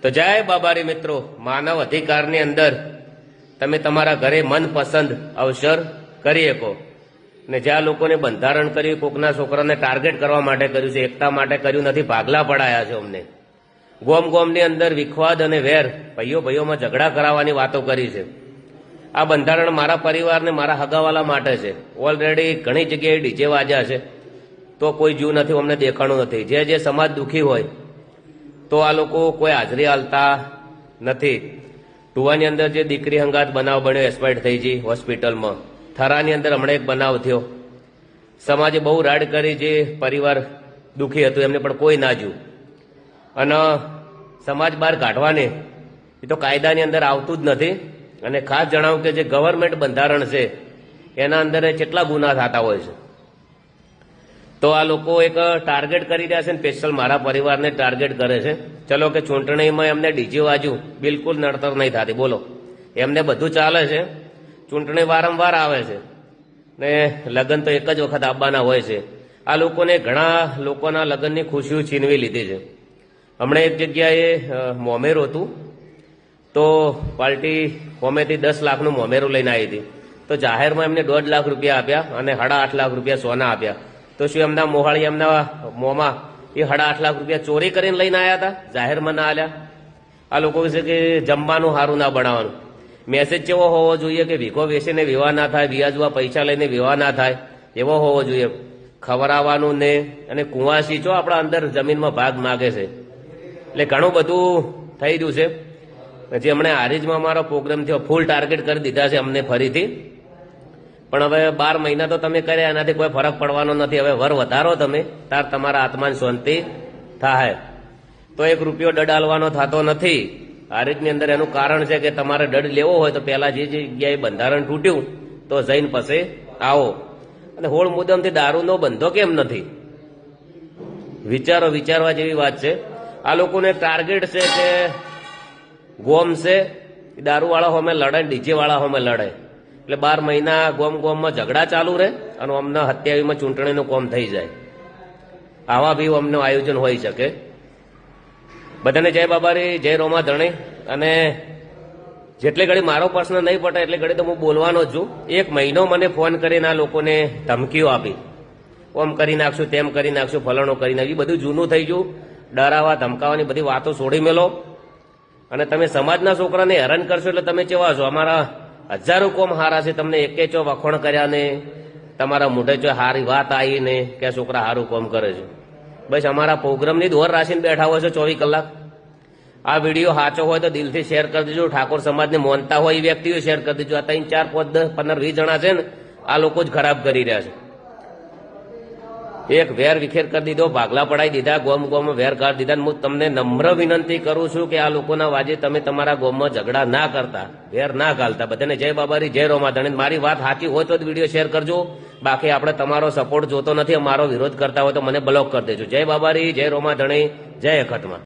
તો જય બાબારી મિત્રો, માનવ અધિકારની અંદર તમે તમારા ઘરે મનપસંદ અવસર કરી શકો ને જ્યાં લોકોને બંધારણ કર્યું, કોકના છોકરાને ટાર્ગેટ કરવા માટે કર્યું છે, એકતા માટે કર્યું નથી, ભાગલા પડાયા છે અમને. ગોમ ગોમની અંદર વિખવાદ અને વેર, ભાઈઓ ભાઈઓમાં ઝઘડા કરાવવાની વાતો કરી છે. આ બંધારણ મારા પરિવારને, મારા હગાવાલા માટે છે. ઓલરેડી ઘણી જગ્યાએ ડીજે વાજ્યા છે તો કોઈ જીવ નથી, અમને દેખાણું નથી. જે સમાજ દુઃખી હોય તો આ લોકો કોઈ હાજરી આલતા નથી. ટુવાની અંદર જે દીકરી હંગાત બનાવ બન્યો, એક્સપાયર્ડ થઈ ગઈ હોસ્પિટલમાં. થરાની અંદર હમણાં એક બનાવ થયો. સમાજે બહુ રાડ કરી, જે પરિવાર દુઃખી હતું એમને પણ કોઈ ના જોયું. અને સમાજ બહાર કાઢવાને એ તો કાયદાની અંદર આવતું જ નથી. અને ખાસ જણાવું કે જે ગવર્મેન્ટ બંધારણ છે એના અંદર કેટલા ગુના થતા હોય છે. તો આ લોકો એક ટાર્ગેટ કરી રહ્યા છે ને સ્પેશિયલ મારા પરિવારને ટાર્ગેટ કરે છે. ચલો કે ચૂંટણીમાં એમને ડીજે વાજ્યું, બિલકુલ નડતર નહીં થતી. બોલો, એમને બધું ચાલે છે. ચૂંટણી વારંવાર આવે છે ને લગ્ન તો એક જ વખત આવવાના હોય છે. આ લોકોને ઘણા લોકોના લગ્નની ખુશીઓ છીનવી લીધી છે. હમણાં એક જગ્યાએ મોમેરું હતું તો પાર્ટી હોમેથી 10 લાખનું મોમેરું લઈને આવી હતી. તો જાહેરમાં એમને 1.5 લાખ રૂપિયા આપ્યા અને 8.5 લાખ રૂપિયા સોના આપ્યા. તો શું એમના મોહાળી, એમના મોંમાં એ 8.5 લાખ રૂપિયા ચોરી કરીને લઈને આવ્યા હતા? જાહેરમાં ના આલ્યા. આ લોકો વિશે કે જમવાનું સારું ના બનાવવાનું. મેસેજ કેવો હોવો જોઈએ કે ભીખો વેચીને વિવાહ ના થાય, વ્યાજવા પૈસા લઈને વિવાહ ના થાય, એવો હોવો જોઈએ. ખવડાવવાનું ને અને કુંવાસી જો આપણા અંદર જમીનમાં ભાગ માગે છે. એટલે ઘણું બધું થઈ રહ્યું છે. જે હમણાં હારીજમાં મારો પ્રોગ્રામ થયો, ફૂલ ટાર્ગેટ કરી દીધા છે અમને ફરીથી. પણ હવે 12 મહિના તો તમે કર્યા, એનાથી કોઈ ફરક પડવાનો નથી. હવે વર વધારો તમે, તાર તમારા આત્માની શાંતિ થાય. તો 1 રૂપિયો દડ આલવાનો થતો નથી હારીજની અંદર. એનું કારણ છે કે તમારે દડ લેવો હોય તો પહેલા જે જગ્યાએ બંધારણ તૂટ્યું તો જઈને પછી આવો. અને હોળ મુદમથી દારૂનો બંધો કેમ નથી? વિચારો, વિચારવા જેવી વાત છે. આ લોકોને ટાર્ગેટ છે કે ગોમ છે, દારૂવાળા હોમે લડે, ડીજે વાળા હોમે લડે. એટલે 12 મહિના ગોમ ગોમમાં ઝઘડા ચાલુ રહે અને અમને 27માં ચૂંટણીનું કોમ થઈ જાય. આવા બી અમનું આયોજન હોઈ શકે. બધાને જય બાબારી, જય રોમા ધણી. અને જેટલી ઘડી મારો પ્રશ્ન નહીં પટે એટલે ઘડી તો હું બોલવાનો જ છું. 1 મહિનો મને ફોન કરીને આ લોકોને ધમકીઓ આપી, ઓમ કરી નાખશું, તેમ કરી નાખશું, ફલાણું કરી નાખ્યું. બધું જૂનું થઈ ગયું. ડરાવા ધમકાવાની બધી વાતો છોડી મેલો. અને તમે સમાજના છોકરાને હેરાન કરશો એટલે તમે કેવા છો? અમારા 1000 કોમ હારા છે, તમને એકે ચો વખોણ કર્યા ને તમારા મોઢે ચો હારી વાત આવી ને કે છોકરા હારું કોમ કરે છે. બસ અમારા પ્રોગ્રામની દોર રાખીને બેઠા હોય છે 24 કલાક. આ વિડીયો સાચો હોય તો દિલથી શેર કરી દેજો. ઠાકોર સમાજને માનતા હોય એ વ્યક્તિઓ શેર કરી દેજો. આ 3, 4, 5, 10, 15, 20 જણા છે ને, આ લોકો જ ખરાબ કરી રહ્યા છે. એક વેર વિખેર કરી દીધો, ભાગલા પડાવી દીધા, ગોમ ગોમમાં વેર કાઢી દીધા. હું તમને નમ્ર વિનંતી કરું છું કે આ લોકોના વાજે તમે તમારા ગોમમાં ઝઘડા ના કરતા, વેર ના ઘાલતા. બધાને જય બાબારી, જય રોમા ધણી. મારી વાત સાચી હોય તો જ વિડીયો શેર કરજો. બાકી આપણે તમારો સપોર્ટ જોતો નથી. અમારો વિરોધ કરતા હોય તો મને બ્લોક કરી દેજો. જય બાબારી, જય રોમા ધણી, જય અખતમાં.